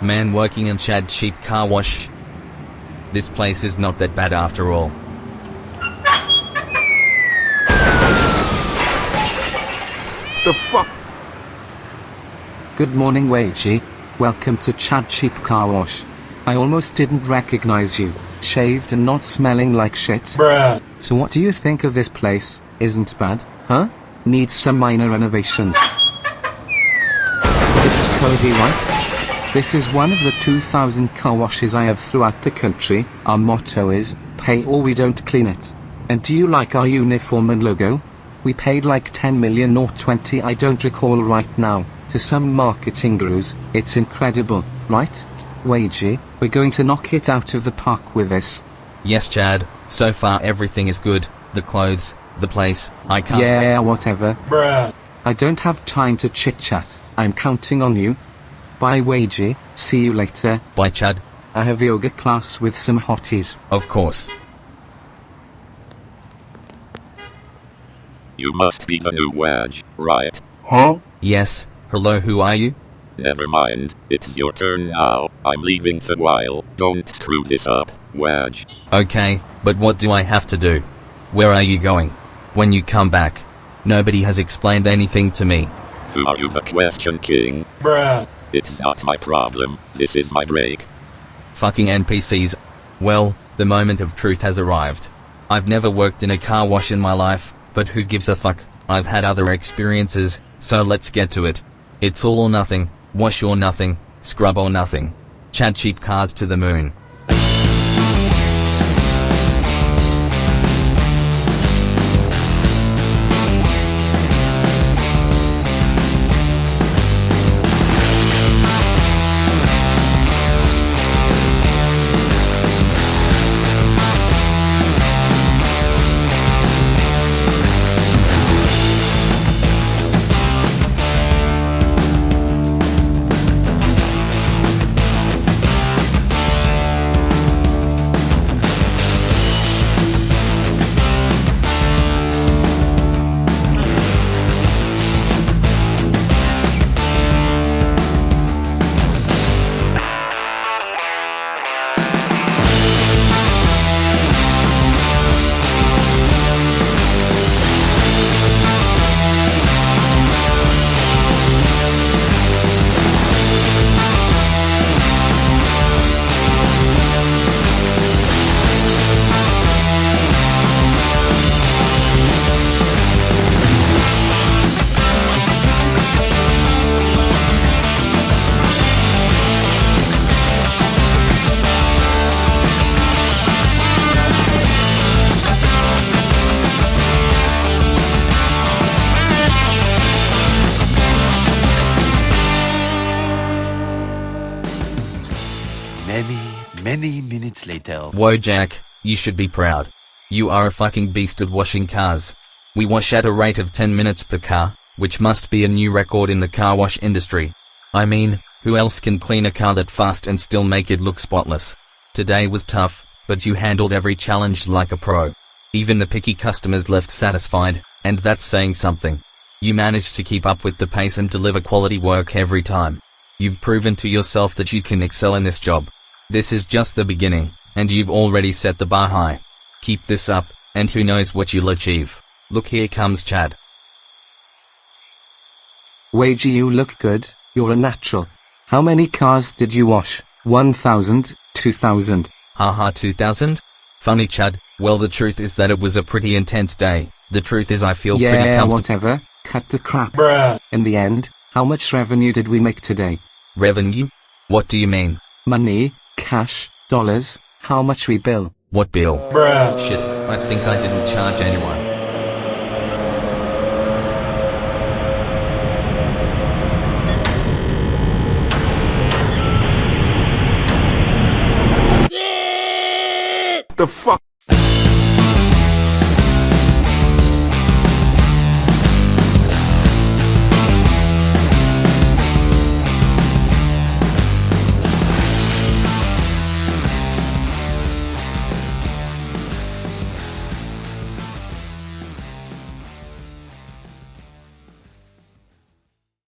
Man working in Chad cheap car wash. This place is not that bad after all. The fuck? Good morning, Wajie. Welcome to Chad Cheap Car Wash. I almost didn't recognize you. Shaved and not smelling like shit. Bruh. So what do you think of this place? Isn't bad, huh? Needs some minor renovations. It's cozy, right? This is one of the 2,000 car washes I have throughout the country. Our motto is, pay or we don't clean it. And do you like our uniform and logo? We paid like 10 million or 20, I don't recall right now, to some marketing gurus. It's incredible, right? Wajie, we're going to knock it out of the park with this. Yes, Chad, so far everything is good. The clothes, the place, I can't. Yeah, whatever. Bruh. I don't have time to chit-chat. I'm counting on you. Bye, Wajie. See you later. Bye, Chad. I have yoga class with some hotties. Of course. You must be the new Waj, right? Huh? Yes, hello, who are you? Never mind, it's your turn now. I'm leaving for a while. Don't screw this up, Waj. Okay, but what do I have to do? Where are you going? When you come back? Nobody has explained anything to me. Who are you, the question king? Bruh. It's not my problem. This is my break. Fucking NPCs. Well, the moment of truth has arrived. I've never worked in a car wash in my life, but who gives a fuck? I've had other experiences, so let's get to it. It's all or nothing, wash or nothing, scrub or nothing. Chad cheap cars to the moon. Many minutes later. Wojak, you should be proud. You are a fucking beast at washing cars. We wash at a rate of 10 minutes per car, which must be a new record in the car wash industry. I mean, who else can clean a car that fast and still make it look spotless? Today was tough, but you handled every challenge like a pro. Even the picky customers left satisfied, and that's saying something. You managed to keep up with the pace and deliver quality work every time. You've proven to yourself that you can excel in this job. This is just the beginning, and you've already set the bar high. Keep this up, and who knows what you'll achieve. Look, here comes Chad. Wajie, you look good. You're a natural. How many cars did you wash? 1,000, 2,000? Haha, 2,000? Funny, Chad. Well, the truth is that it was a pretty intense day. The truth is I feel pretty comfortable. Whatever. Cut the crap. Bruh. In the end, how much revenue did we make today? Revenue? What do you mean? Money, cash, dollars, how much we bill. What bill? Bruh. Shit, I think I didn't charge anyone. The fuck?